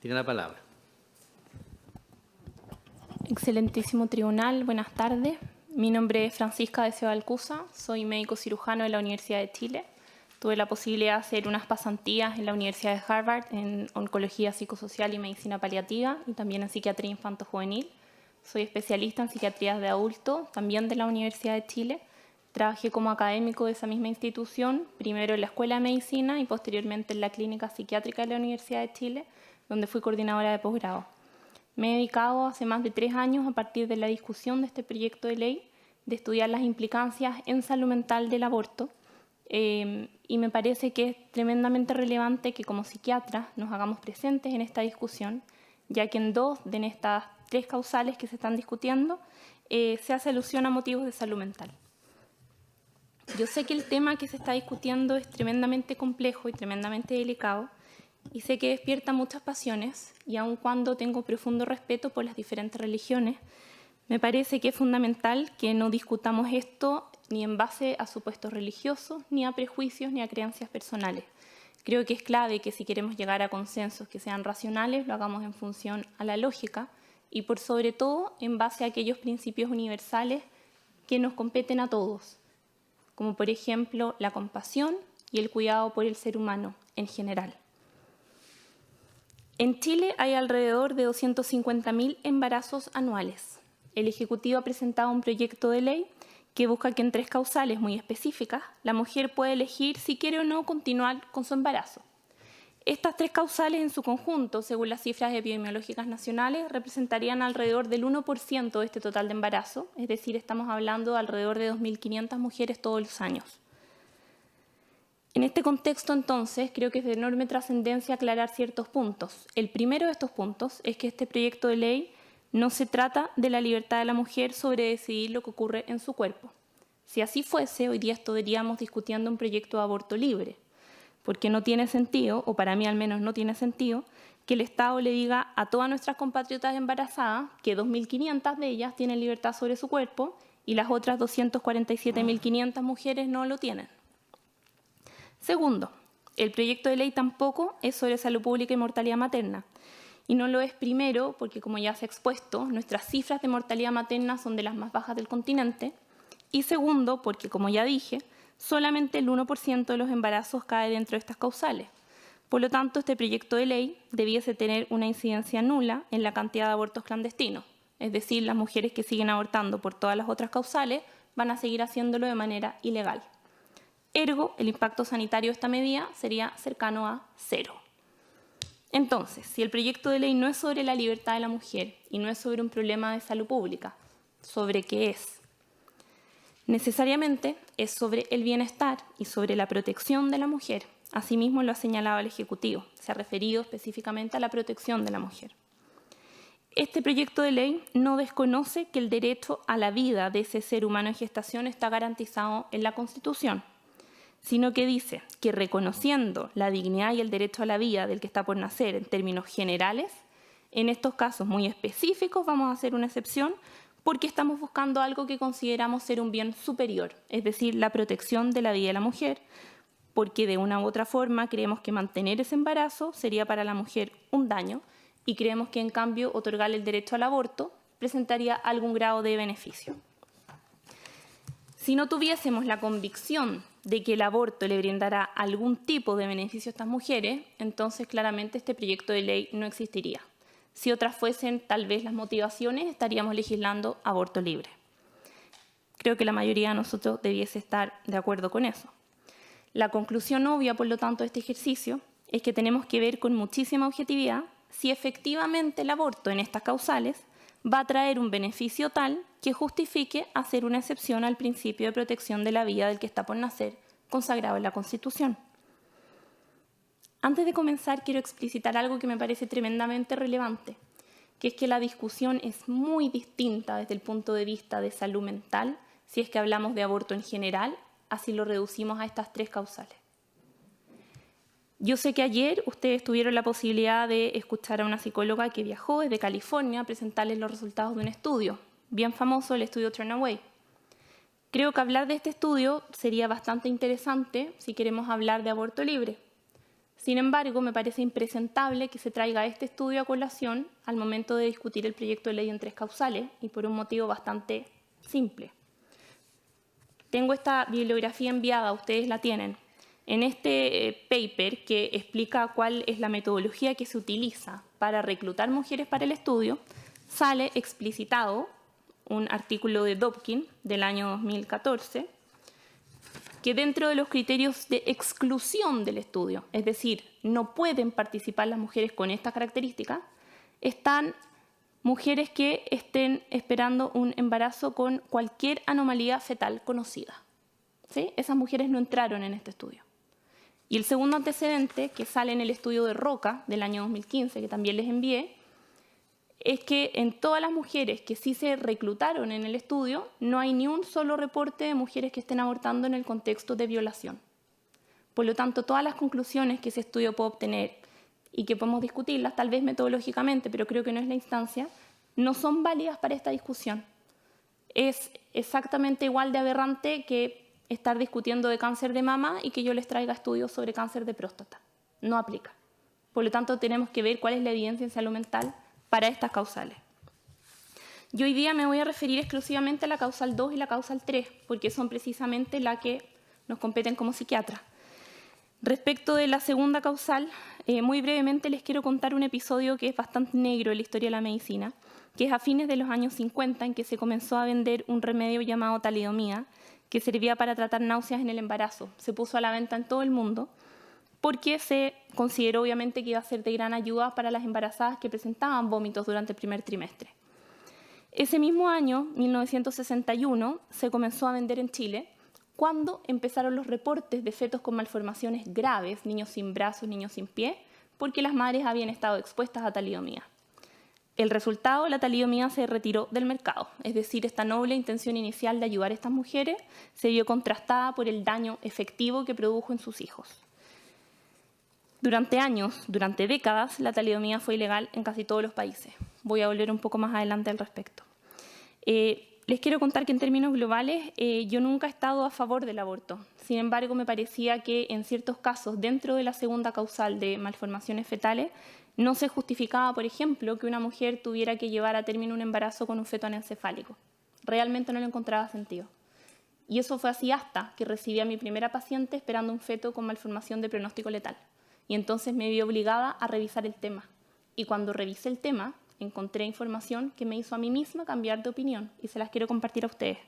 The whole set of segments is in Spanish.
Tiene la palabra. Excelentísimo tribunal, buenas tardes. Mi nombre es Francisca de Alcusa, soy médico cirujano de la Universidad de Chile. Tuve la posibilidad de hacer unas pasantías en la Universidad de Harvard en oncología psicosocial y medicina paliativa y también en psiquiatría infanto-juvenil. Soy especialista en psiquiatría de adulto, también de la Universidad de Chile. Trabajé como académico de esa misma institución, primero en la Escuela de Medicina y posteriormente en la Clínica Psiquiátrica de la Universidad de Chile, donde fui coordinadora de posgrado. Me he dedicado hace más de 3 años, a partir de la discusión de este proyecto de ley, de estudiar las implicancias en salud mental del aborto. Y me parece que es tremendamente relevante que como psiquiatras nos hagamos presentes en esta discusión, ya que en 2 de estas 3 causales que se están discutiendo se hace alusión a motivos de salud mental. Yo sé que el tema que se está discutiendo es tremendamente complejo y tremendamente delicado, y sé que despierta muchas pasiones, y aun cuando tengo profundo respeto por las diferentes religiones, me parece que es fundamental que no discutamos esto ni en base a supuestos religiosos, ni a prejuicios, ni a creencias personales. Creo que es clave que si queremos llegar a consensos que sean racionales, lo hagamos en función a la lógica y por sobre todo en base a aquellos principios universales que nos competen a todos, como por ejemplo la compasión y el cuidado por el ser humano en general. En Chile hay alrededor de 250.000 embarazos anuales. El Ejecutivo ha presentado un proyecto de ley que busca que en 3 causales muy específicas la mujer pueda elegir si quiere o no continuar con su embarazo. Estas 3 causales en su conjunto, según las cifras epidemiológicas nacionales, representarían alrededor del 1% de este total de embarazo, es decir, estamos hablando de alrededor de 2.500 mujeres todos los años. En este contexto, entonces, creo que es de enorme trascendencia aclarar ciertos puntos. El primero de estos puntos es que este proyecto de ley no se trata de la libertad de la mujer sobre decidir lo que ocurre en su cuerpo. Si así fuese, hoy día estaríamos discutiendo un proyecto de aborto libre, porque no tiene sentido, o para mí al menos no tiene sentido, que el Estado le diga a todas nuestras compatriotas embarazadas que 2.500 de ellas tienen libertad sobre su cuerpo y las otras 247.500 mujeres no lo tienen. Segundo, el proyecto de ley tampoco es sobre salud pública y mortalidad materna. Y no lo es primero porque, como ya se ha expuesto, nuestras cifras de mortalidad materna son de las más bajas del continente. Y segundo, porque, como ya dije, solamente el 1% de los embarazos cae dentro de estas causales. Por lo tanto, este proyecto de ley debiese tener una incidencia nula en la cantidad de abortos clandestinos. Es decir, las mujeres que siguen abortando por todas las otras causales van a seguir haciéndolo de manera ilegal. Ergo, el impacto sanitario de esta medida sería cercano a 0. Entonces, si el proyecto de ley no es sobre la libertad de la mujer y no es sobre un problema de salud pública, ¿sobre qué es? Necesariamente es sobre el bienestar y sobre la protección de la mujer. Asimismo lo ha señalado el Ejecutivo, se ha referido específicamente a la protección de la mujer. Este proyecto de ley no desconoce que el derecho a la vida de ese ser humano en gestación está garantizado en la Constitución, sino que dice que reconociendo la dignidad y el derecho a la vida del que está por nacer en términos generales, en estos casos muy específicos vamos a hacer una excepción porque estamos buscando algo que consideramos ser un bien superior, es decir, la protección de la vida de la mujer, porque de una u otra forma creemos que mantener ese embarazo sería para la mujer un daño y creemos que en cambio otorgarle el derecho al aborto presentaría algún grado de beneficio. Si no tuviésemos la convicción de que el aborto le brindará algún tipo de beneficio a estas mujeres, entonces claramente este proyecto de ley no existiría. Si otras fuesen tal vez las motivaciones, estaríamos legislando aborto libre. Creo que la mayoría de nosotros debiese estar de acuerdo con eso. La conclusión obvia, por lo tanto, de este ejercicio es que tenemos que ver con muchísima objetividad si efectivamente el aborto en estas causales va a traer un beneficio tal que justifique hacer una excepción al principio de protección de la vida del que está por nacer, consagrado en la Constitución. Antes de comenzar, quiero explicitar algo que me parece tremendamente relevante, que es que la discusión es muy distinta desde el punto de vista de salud mental, si es que hablamos de aborto en general, así lo reducimos a estas 3 causales. Yo sé que ayer ustedes tuvieron la posibilidad de escuchar a una psicóloga que viajó desde California a presentarles los resultados de un estudio, bien famoso, el estudio Turnaway. Creo que hablar de este estudio sería bastante interesante si queremos hablar de aborto libre. Sin embargo, me parece impresentable que se traiga este estudio a colación al momento de discutir el proyecto de ley en 3 causales, y por un motivo bastante simple. Tengo esta bibliografía enviada, ustedes la tienen. En este paper que explica cuál es la metodología que se utiliza para reclutar mujeres para el estudio, sale explicitado un artículo de Dobkin del año 2014, que dentro de los criterios de exclusión del estudio, es decir, no pueden participar las mujeres con estas características, están mujeres que estén esperando un embarazo con cualquier anomalía fetal conocida. ¿Sí? Esas mujeres no entraron en este estudio. Y el segundo antecedente, que sale en el estudio de Roca del año 2015, que también les envié, es que en todas las mujeres que sí se reclutaron en el estudio, no hay ni un solo reporte de mujeres que estén abortando en el contexto de violación. Por lo tanto, todas las conclusiones que ese estudio puede obtener y que podemos discutirlas, tal vez metodológicamente, pero creo que no es la instancia, no son válidas para esta discusión. Es exactamente igual de aberrante que estar discutiendo de cáncer de mama y que yo les traiga estudios sobre cáncer de próstata. No aplica. Por lo tanto, tenemos que ver cuál es la evidencia en salud mental para estas causales. Yo hoy día me voy a referir exclusivamente a la causal 2 y la causal 3, porque son precisamente las que nos competen como psiquiatras. Respecto de la segunda causal, muy brevemente les quiero contar un episodio que es bastante negro en la historia de la medicina, que es a fines de los años 50, en que se comenzó a vender un remedio llamado talidomida, que servía para tratar náuseas en el embarazo. Se puso a la venta en todo el mundo, porque se consideró obviamente que iba a ser de gran ayuda para las embarazadas que presentaban vómitos durante el primer trimestre. Ese mismo año, 1961, se comenzó a vender en Chile, cuando empezaron los reportes de fetos con malformaciones graves, niños sin brazos, niños sin pie, porque las madres habían estado expuestas a talidomida. El resultado, la talidomida se retiró del mercado, es decir, esta noble intención inicial de ayudar a estas mujeres se vio contrastada por el daño efectivo que produjo en sus hijos. Durante años, durante décadas, la talidomida fue ilegal en casi todos los países. Voy a volver un poco más adelante al respecto. Les quiero contar que en términos globales yo nunca he estado a favor del aborto. Sin embargo, me parecía que en ciertos casos, dentro de la segunda causal de malformaciones fetales, no se justificaba, por ejemplo, que una mujer tuviera que llevar a término un embarazo con un feto anencefálico. Realmente no le encontraba sentido. Y eso fue así hasta que recibí a mi primera paciente esperando un feto con malformación de pronóstico letal. Y entonces me vi obligada a revisar el tema. Y cuando revisé el tema, encontré información que me hizo a mí misma cambiar de opinión y se las quiero compartir a ustedes.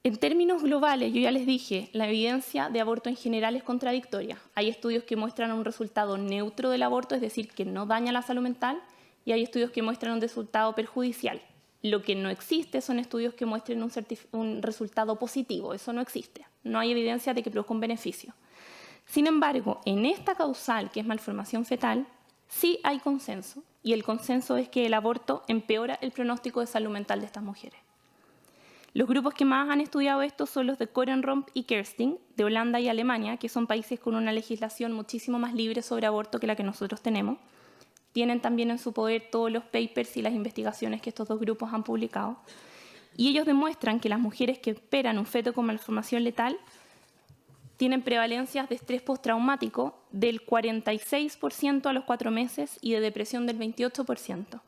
En términos globales, yo ya les dije, la evidencia de aborto en general es contradictoria. Hay estudios que muestran un resultado neutro del aborto, es decir, que no daña la salud mental, y hay estudios que muestran un resultado perjudicial. Lo que no existe son estudios que muestren un resultado positivo, eso no existe. No hay evidencia de que produzca un beneficio. Sin embargo, en esta causal, que es malformación fetal, sí hay consenso, y el consenso es que el aborto empeora el pronóstico de salud mental de estas mujeres. Los grupos que más han estudiado esto son los de Korenromp y Kersting, de Holanda y Alemania, que son países con una legislación muchísimo más libre sobre aborto que la que nosotros tenemos. Tienen también en su poder todos los papers y las investigaciones que estos dos grupos han publicado. Y ellos demuestran que las mujeres que esperan un feto con malformación letal tienen prevalencias de estrés postraumático del 46% a los 4 meses y de depresión del 28%.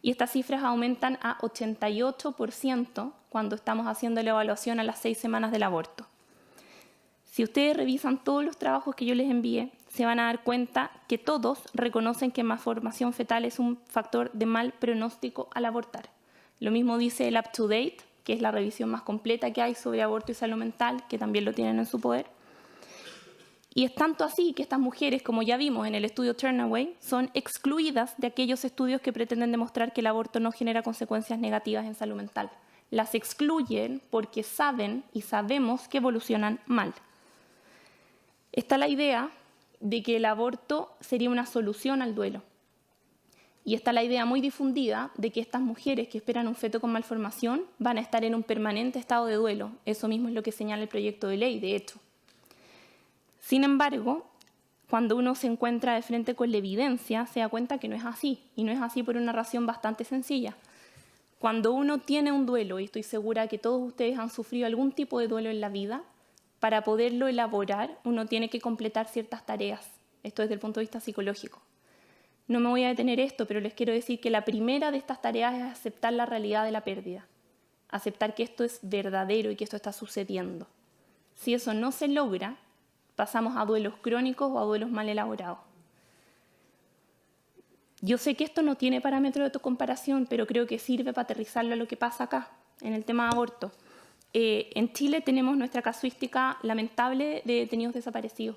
Y estas cifras aumentan a 88% cuando estamos haciendo la evaluación a las 6 semanas del aborto. Si ustedes revisan todos los trabajos que yo les envié, se van a dar cuenta que todos reconocen que malformación fetal es un factor de mal pronóstico al abortar. Lo mismo dice el Up to Date, que es la revisión más completa que hay sobre aborto y salud mental, que también lo tienen en su poder. Y es tanto así que estas mujeres, como ya vimos en el estudio Turnaway, son excluidas de aquellos estudios que pretenden demostrar que el aborto no genera consecuencias negativas en salud mental. Las excluyen porque saben y sabemos que evolucionan mal. Está la idea de que el aborto sería una solución al duelo. Y está la idea muy difundida de que estas mujeres que esperan un feto con malformación van a estar en un permanente estado de duelo. Eso mismo es lo que señala el proyecto de ley, de hecho. Sin embargo, cuando uno se encuentra de frente con la evidencia, se da cuenta que no es así, y no es así por una razón bastante sencilla. Cuando uno tiene un duelo, y estoy segura que todos ustedes han sufrido algún tipo de duelo en la vida, para poderlo elaborar, uno tiene que completar ciertas tareas. Esto desde el punto de vista psicológico. No me voy a detener esto, pero les quiero decir que la primera de estas tareas es aceptar la realidad de la pérdida. Aceptar que esto es verdadero y que esto está sucediendo. Si eso no se logra, pasamos a duelos crónicos o a duelos mal elaborados. Yo sé que esto no tiene parámetro de comparación, pero creo que sirve para aterrizarlo a lo que pasa acá, en el tema de aborto. En Chile tenemos nuestra casuística lamentable de detenidos desaparecidos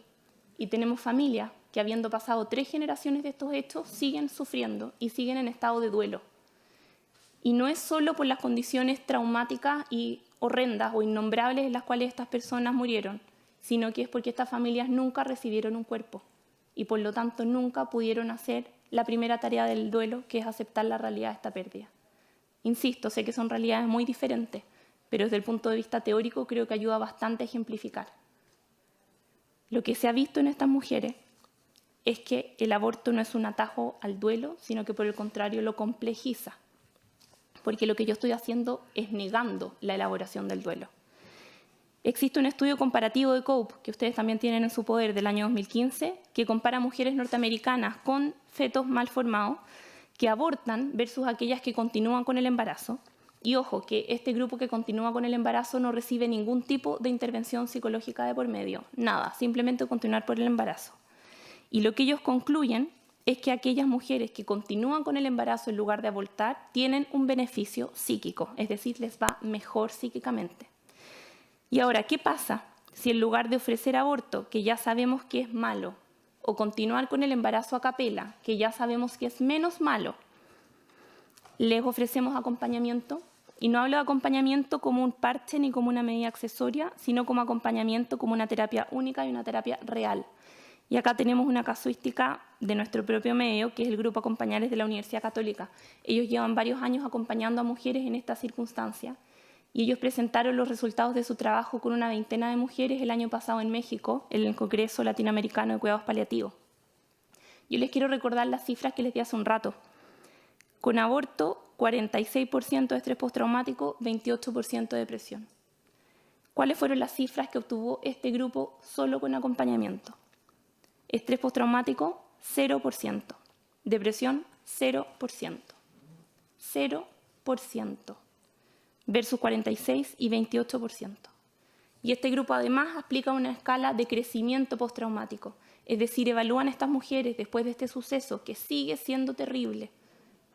y tenemos familias que, habiendo pasado 3 generaciones de estos hechos, siguen sufriendo y siguen en estado de duelo. Y no es solo por las condiciones traumáticas y horrendas o innombrables en las cuales estas personas murieron, sino que es porque estas familias nunca recibieron un cuerpo y por lo tanto nunca pudieron hacer la primera tarea del duelo, que es aceptar la realidad de esta pérdida. Insisto, sé que son realidades muy diferentes, pero desde el punto de vista teórico creo que ayuda bastante a ejemplificar. Lo que se ha visto en estas mujeres es que el aborto no es un atajo al duelo, sino que por el contrario lo complejiza, porque lo que yo estoy haciendo es negando la elaboración del duelo. Existe un estudio comparativo de COPE, que ustedes también tienen en su poder, del año 2015, que compara mujeres norteamericanas con fetos mal formados que abortan versus aquellas que continúan con el embarazo. Y ojo, que este grupo que continúa con el embarazo no recibe ningún tipo de intervención psicológica de por medio, nada, simplemente continuar por el embarazo. Y lo que ellos concluyen es que aquellas mujeres que continúan con el embarazo en lugar de abortar tienen un beneficio psíquico, es decir, les va mejor psíquicamente. Y ahora, ¿qué pasa si en lugar de ofrecer aborto, que ya sabemos que es malo, o continuar con el embarazo a capela, que ya sabemos que es menos malo, les ofrecemos acompañamiento? Y no hablo de acompañamiento como un parche ni como una medida accesoria, sino como acompañamiento como una terapia única y una terapia real. Y acá tenemos una casuística de nuestro propio medio, que es el Grupo Acompañares de la Universidad Católica. Ellos llevan varios años acompañando a mujeres en esta circunstancia y ellos presentaron los resultados de su trabajo con una 20 de mujeres el año pasado en México, en el Congreso Latinoamericano de Cuidados Paliativos. Yo les quiero recordar las cifras que les di hace un rato. Con aborto, 46% de estrés postraumático, 28% de depresión. ¿Cuáles fueron las cifras que obtuvo este grupo solo con acompañamiento? Estrés postraumático, 0%. Depresión, 0%. 0%. Versus 46 y 28%. Y este grupo además aplica una escala de crecimiento postraumático. Es decir, evalúan a estas mujeres después de este suceso, que sigue siendo terrible,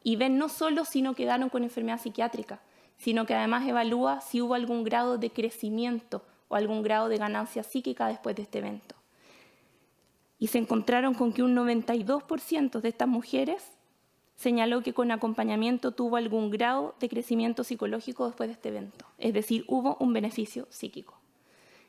y ven no solo si no quedaron con enfermedad psiquiátrica, sino que además evalúa si hubo algún grado de crecimiento o algún grado de ganancia psíquica después de este evento. Y se encontraron con que un 92% de estas mujeres señaló que con acompañamiento tuvo algún grado de crecimiento psicológico después de este evento. Es decir, hubo un beneficio psíquico.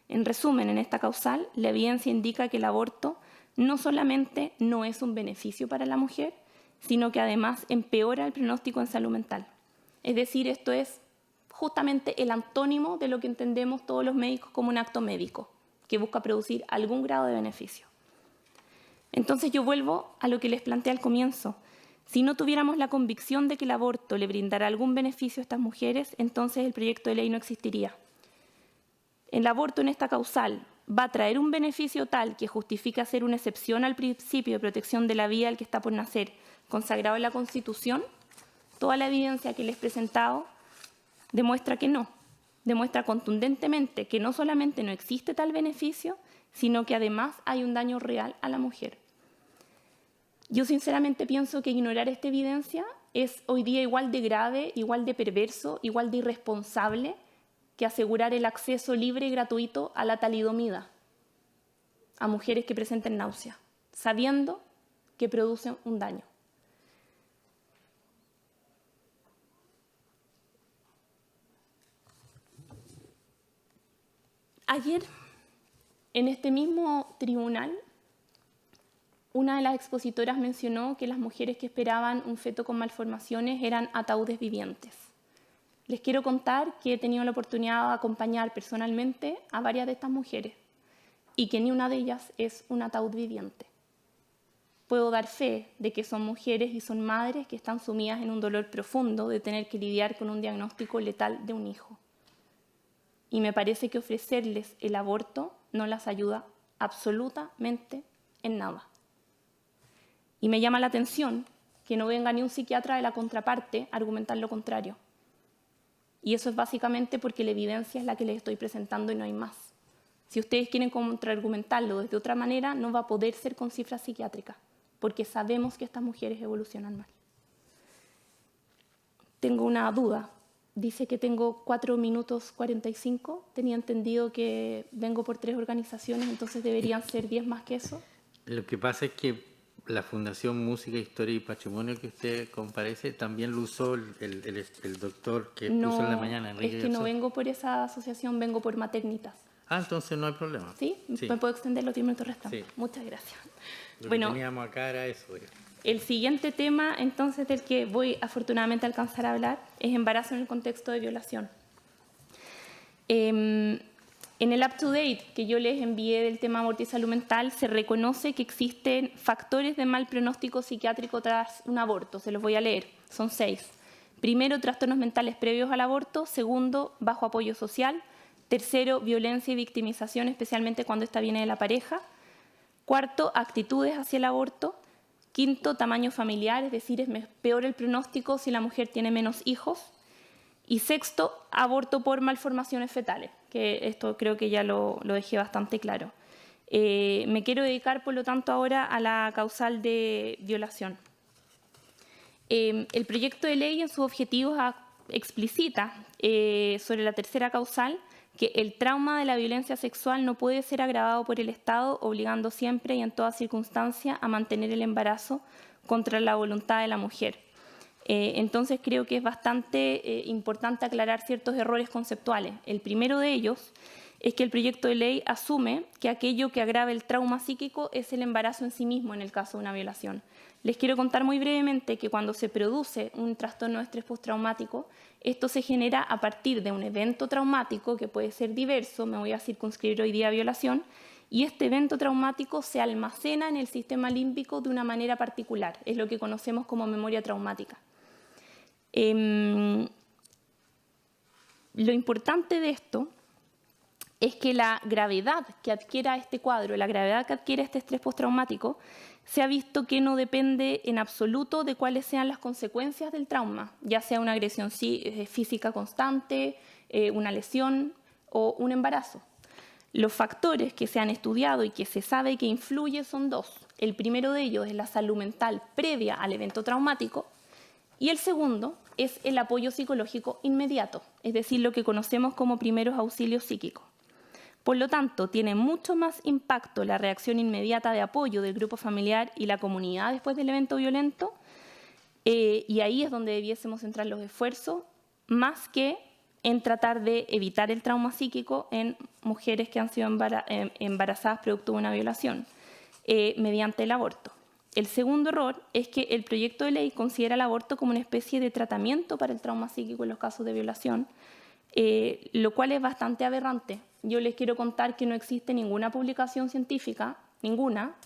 En resumen, en esta causal, la evidencia indica que el aborto no solamente no es un beneficio para la mujer, sino que además empeora el pronóstico en salud mental. Es decir, esto es justamente el antónimo de lo que entendemos todos los médicos como un acto médico, que busca producir algún grado de beneficio. Entonces yo vuelvo a lo que les planteé al comienzo. Si no tuviéramos la convicción de que el aborto le brindará algún beneficio a estas mujeres, entonces el proyecto de ley no existiría. El aborto en esta causal va a traer un beneficio tal que justifica hacer una excepción al principio de protección de la vida del que está por nacer, consagrado en la Constitución. Toda la evidencia que les he presentado demuestra que no. Demuestra contundentemente que no solamente no existe tal beneficio, sino que además hay un daño real a la mujer. Yo sinceramente pienso que ignorar esta evidencia es hoy día igual de grave, igual de perverso, igual de irresponsable que asegurar el acceso libre y gratuito a la talidomida a mujeres que presenten náusea, sabiendo que producen un daño. Ayer, en este mismo tribunal, una de las expositoras mencionó que las mujeres que esperaban un feto con malformaciones eran ataúdes vivientes. Les quiero contar que he tenido la oportunidad de acompañar personalmente a varias de estas mujeres y que ni una de ellas es un ataúd viviente. Puedo dar fe de que son mujeres y son madres que están sumidas en un dolor profundo de tener que lidiar con un diagnóstico letal de un hijo. Y me parece que ofrecerles el aborto no las ayuda absolutamente en nada. Y me llama la atención que no venga ni un psiquiatra de la contraparte a argumentar lo contrario. Y eso es básicamente porque la evidencia es la que les estoy presentando y no hay más. Si ustedes quieren contraargumentarlo de otra manera, no va a poder ser con cifras psiquiátricas, porque sabemos que estas mujeres evolucionan mal. Tengo una duda. Dice que tengo 4 minutos 45. Tenía entendido que vengo por 3 organizaciones, entonces deberían ser 10 más que eso. Lo que pasa es que la Fundación Música, Historia y Patrimonio que usted comparece también lo usó el doctor que puso en la mañana, Enrique. Es que no vengo por esa asociación, vengo por Maternitas. Ah, entonces no hay problema. ¿Sí? Sí. ¿Me puedo extender los 10 minutos restantes? Sí. Muchas gracias. Lo que teníamos acá era eso. El siguiente tema, entonces, del que voy afortunadamente a alcanzar a hablar, es embarazo en el contexto de violación. En el up-to-date que yo les envié del tema aborto y salud mental, se reconoce que existen factores de mal pronóstico psiquiátrico tras un aborto. Se los voy a leer. Son 6. Primero, trastornos mentales previos al aborto. Segundo, bajo apoyo social. Tercero, violencia y victimización, especialmente cuando esta viene de la pareja. Cuarto, actitudes hacia el aborto. Quinto, tamaño familiar, es decir, es peor el pronóstico si la mujer tiene menos hijos. Y sexto, aborto por malformaciones fetales, que esto creo que ya lo dejé bastante claro. Me quiero dedicar, por lo tanto, ahora a la causal de violación. El proyecto de ley en sus objetivos explicita sobre la tercera causal que el trauma de la violencia sexual no puede ser agravado por el Estado, obligando siempre y en toda circunstancia a mantener el embarazo contra la voluntad de la mujer. Entonces creo que es bastante importante aclarar ciertos errores conceptuales. El primero de ellos es que el proyecto de ley asume que aquello que agrava el trauma psíquico es el embarazo en sí mismo en el caso de una violación. Les quiero contar muy brevemente que cuando se produce un trastorno de estrés postraumático, esto se genera a partir de un evento traumático que puede ser diverso, me voy a circunscribir hoy día a violación, y este evento traumático se almacena en el sistema límbico de una manera particular, es lo que conocemos como memoria traumática. Lo importante de esto es que la gravedad que adquiera este cuadro, la gravedad que adquiere este estrés postraumático, se ha visto que no depende en absoluto de cuáles sean las consecuencias del trauma, ya sea una agresión física constante, una lesión o un embarazo. Los factores que se han estudiado y que se sabe que influyen son 2. El primero de ellos es la salud mental previa al evento traumático y el segundo es el apoyo psicológico inmediato, es decir, lo que conocemos como primeros auxilios psíquicos. Por lo tanto, tiene mucho más impacto la reacción inmediata de apoyo del grupo familiar y la comunidad después del evento violento, y ahí es donde debiésemos centrar los esfuerzos, más que en tratar de evitar el trauma psíquico en mujeres que han sido embarazadas producto de una violación, mediante el aborto. El segundo error es que el proyecto de ley considera el aborto como una especie de tratamiento para el trauma psíquico en los casos de violación, lo cual es bastante aberrante. Yo les quiero contar que no existe ninguna publicación científica, ninguna,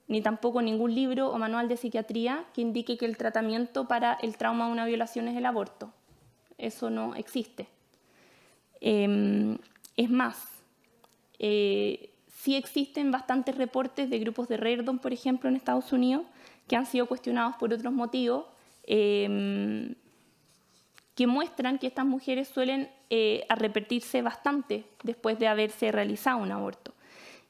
ni tampoco ningún libro o manual de psiquiatría que indique que el tratamiento para el trauma de una violación es el aborto. Eso no existe. Es más, sí existen bastantes reportes de grupos de Reardon, por ejemplo, en Estados Unidos, que han sido cuestionados por otros motivos, que muestran que estas mujeres suelen arrepentirse bastante después de haberse realizado un aborto.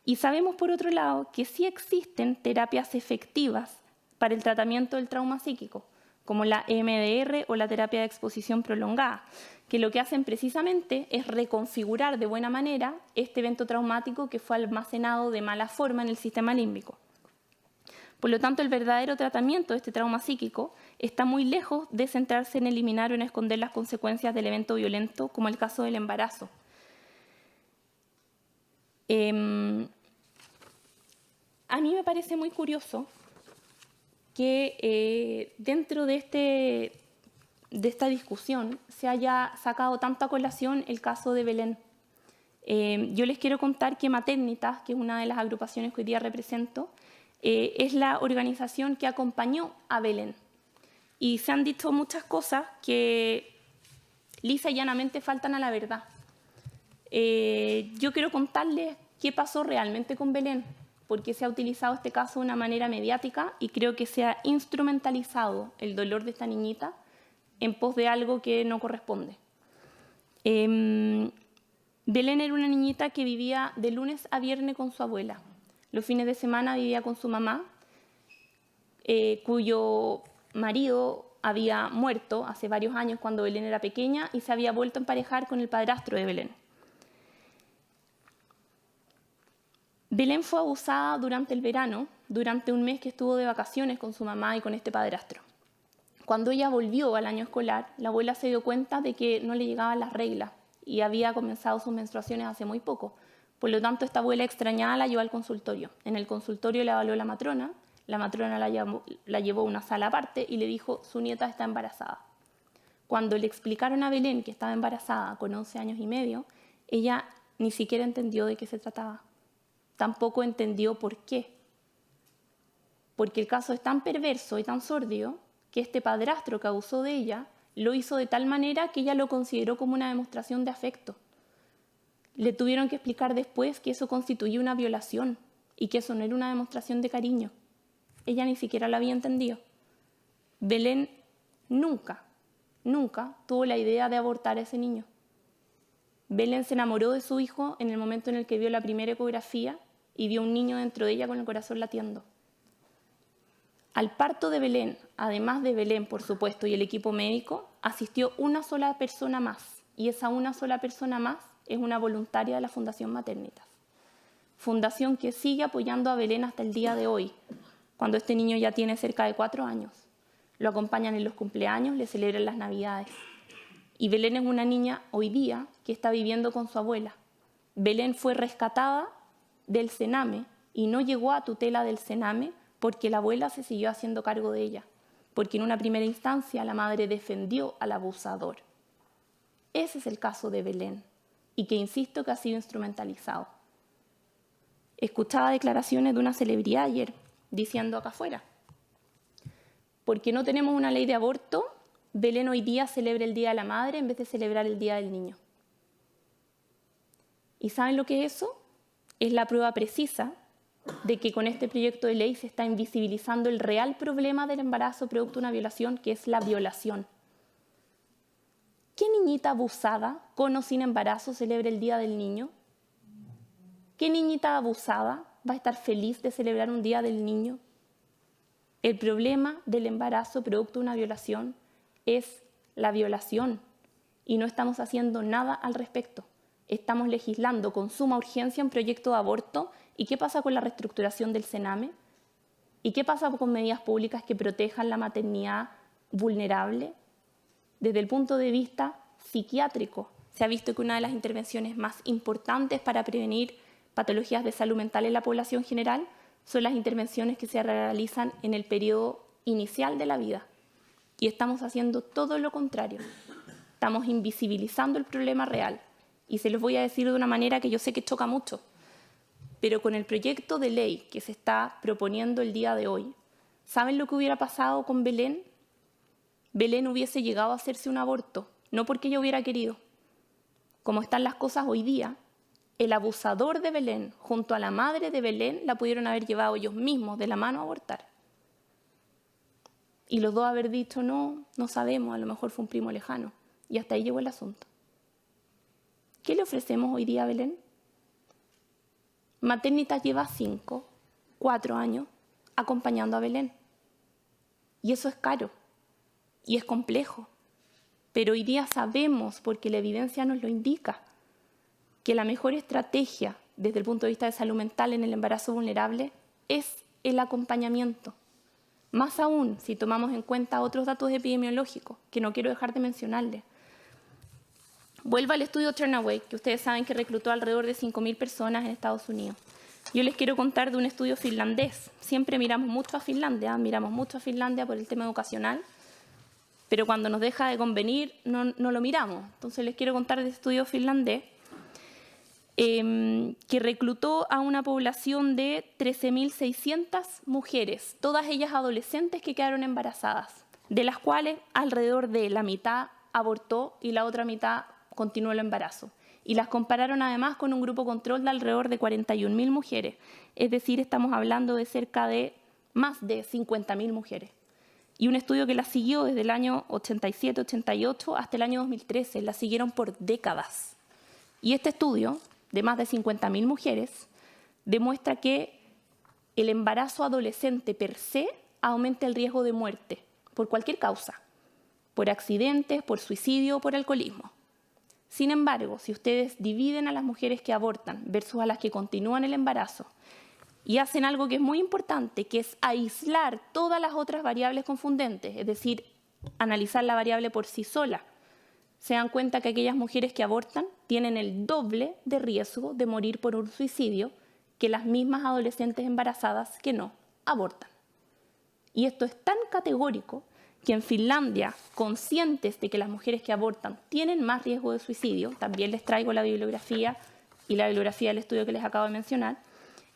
Y sabemos, por otro lado, que sí existen terapias efectivas para el tratamiento del trauma psíquico, como la EMDR o la terapia de exposición prolongada, que lo que hacen precisamente es reconfigurar de buena manera este evento traumático que fue almacenado de mala forma en el sistema límbico. Por lo tanto, el verdadero tratamiento de este trauma psíquico está muy lejos de centrarse en eliminar o en esconder las consecuencias del evento violento, como el caso del embarazo. A mí me parece muy curioso que dentro de esta discusión se haya sacado tanto a colación el caso de Belén. Yo les quiero contar que Maternitas, que es una de las agrupaciones que hoy día represento, es la organización que acompañó a Belén. Y se han dicho muchas cosas que lisa y llanamente faltan a la verdad. Yo quiero contarles qué pasó realmente con Belén, porque se ha utilizado este caso de una manera mediática y creo que se ha instrumentalizado el dolor de esta niñita en pos de algo que no corresponde. Belén era una niñita que vivía de lunes a viernes con su abuela. Los fines de semana vivía con su mamá, cuyo marido había muerto hace varios años cuando Belén era pequeña y se había vuelto a emparejar con el padrastro de Belén. Belén fue abusada durante el verano, durante un mes que estuvo de vacaciones con su mamá y con este padrastro. Cuando ella volvió al año escolar, la abuela se dio cuenta de que no le llegaban las reglas y había comenzado sus menstruaciones hace muy poco. Por lo tanto, esta abuela extrañada la llevó al consultorio. En el consultorio la evaluó la matrona la llevó a una sala aparte y le dijo: su nieta está embarazada. Cuando le explicaron a Belén que estaba embarazada con 11 años y medio, ella ni siquiera entendió de qué se trataba. Tampoco entendió por qué. Porque el caso es tan perverso y tan sórdido que este padrastro que abusó de ella lo hizo de tal manera que ella lo consideró como una demostración de afecto. Le tuvieron que explicar después que eso constituía una violación y que eso no era una demostración de cariño. Ella ni siquiera lo había entendido. Belén nunca tuvo la idea de abortar a ese niño. Belén se enamoró de su hijo en el momento en el que vio la primera ecografía y vio un niño dentro de ella con el corazón latiendo. Al parto de Belén, además de Belén, por supuesto, y el equipo médico, asistió una sola persona más. Y esa una sola persona más es una voluntaria de la Fundación Maternitas. Fundación que sigue apoyando a Belén hasta el día de hoy, cuando este niño ya tiene cerca de 4 años. Lo acompañan en los cumpleaños, le celebran las Navidades. Y Belén es una niña hoy día que está viviendo con su abuela. Belén fue rescatada del Sename y no llegó a tutela del Sename porque la abuela se siguió haciendo cargo de ella, porque en una primera instancia la madre defendió al abusador. Ese es el caso de Belén, y que insisto que ha sido instrumentalizado. Escuchaba declaraciones de una celebridad ayer diciendo acá afuera: porque no tenemos una ley de aborto, Belén hoy día celebra el Día de la Madre en vez de celebrar el Día del Niño. ¿Y saben lo que es eso? Es la prueba precisa de que con este proyecto de ley se está invisibilizando el real problema del embarazo producto de una violación, que es la violación. ¿Qué niñita abusada, con o sin embarazo, celebra el Día del Niño? ¿Qué niñita abusada va a estar feliz de celebrar un Día del Niño? El problema del embarazo producto de una violación es la violación y no estamos haciendo nada al respecto. Estamos legislando con suma urgencia un proyecto de aborto. ¿Y qué pasa con la reestructuración del Sename? ¿Y qué pasa con medidas públicas que protejan la maternidad vulnerable? Desde el punto de vista psiquiátrico, se ha visto que una de las intervenciones más importantes para prevenir patologías de salud mental en la población general son las intervenciones que se realizan en el periodo inicial de la vida. Y estamos haciendo todo lo contrario. Estamos invisibilizando el problema real. Y se los voy a decir de una manera que yo sé que choca mucho. Pero con el proyecto de ley que se está proponiendo el día de hoy, ¿saben lo que hubiera pasado con Belén? Belén hubiese llegado a hacerse un aborto, no porque ella hubiera querido. Como están las cosas hoy día, el abusador de Belén junto a la madre de Belén la pudieron haber llevado ellos mismos de la mano a abortar. Y los dos haber dicho: no sabemos, a lo mejor fue un primo lejano. Y hasta ahí llegó el asunto. ¿Qué le ofrecemos hoy día a Belén? Maternitas lleva 5, 4 años acompañando a Belén. Y eso es caro y es complejo. Pero hoy día sabemos, porque la evidencia nos lo indica, que la mejor estrategia desde el punto de vista de salud mental en el embarazo vulnerable es el acompañamiento. Más aún si tomamos en cuenta otros datos epidemiológicos que no quiero dejar de mencionarles. Vuelvo al estudio Turnaway, que ustedes saben que reclutó alrededor de 5.000 personas en Estados Unidos. Yo les quiero contar de un estudio finlandés. Siempre miramos mucho a Finlandia por el tema educacional, pero cuando nos deja de convenir no lo miramos. Entonces les quiero contar de este estudio finlandés que reclutó a una población de 13.600 mujeres, todas ellas adolescentes que quedaron embarazadas, de las cuales alrededor de la mitad abortó y la otra mitad continuó el embarazo. y las compararon además con un grupo control de alrededor de 41.000 mujeres. Es decir, estamos hablando de cerca de más de 50.000 mujeres. Y un estudio que las siguió desde el año 87-88 hasta el año 2013, las siguieron por décadas. Y este estudio, de más de 50.000 mujeres, demuestra que el embarazo adolescente per se aumenta el riesgo de muerte por cualquier causa, por accidentes, por suicidio o por alcoholismo. Sin embargo, si ustedes dividen a las mujeres que abortan versus a las que continúan el embarazo y hacen algo que es muy importante, que es aislar todas las otras variables confundentes, es decir, analizar la variable por sí sola, se dan cuenta que aquellas mujeres que abortan tienen el doble de riesgo de morir por un suicidio que las mismas adolescentes embarazadas que no abortan. Y esto es tan categórico que en Finlandia, conscientes de que las mujeres que abortan tienen más riesgo de suicidio, también les traigo la bibliografía y la bibliografía del estudio que les acabo de mencionar,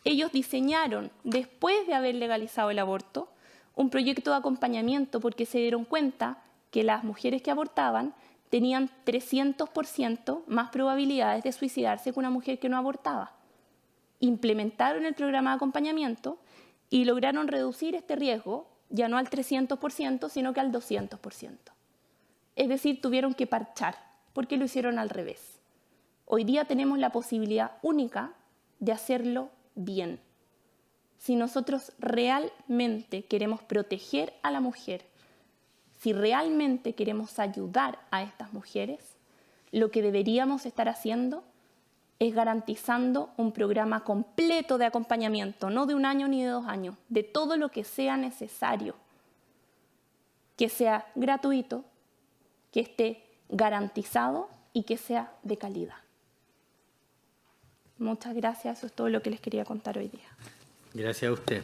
ellos diseñaron, después de haber legalizado el aborto, un proyecto de acompañamiento porque se dieron cuenta que las mujeres que abortaban tenían 300% más probabilidades de suicidarse que una mujer que no abortaba. Implementaron el programa de acompañamiento y lograron reducir este riesgo ya no al 300%, sino que al 200%. Es decir, tuvieron que parchar, porque lo hicieron al revés. Hoy día tenemos la posibilidad única de hacerlo bien. Si nosotros realmente queremos proteger a la mujer, si realmente queremos ayudar a estas mujeres, lo que deberíamos estar haciendo es garantizando un programa completo de acompañamiento, no de 1 año ni de 2 años, de todo lo que sea necesario, que sea gratuito, que esté garantizado y que sea de calidad. Muchas gracias, eso es todo lo que les quería contar hoy día. Gracias a usted.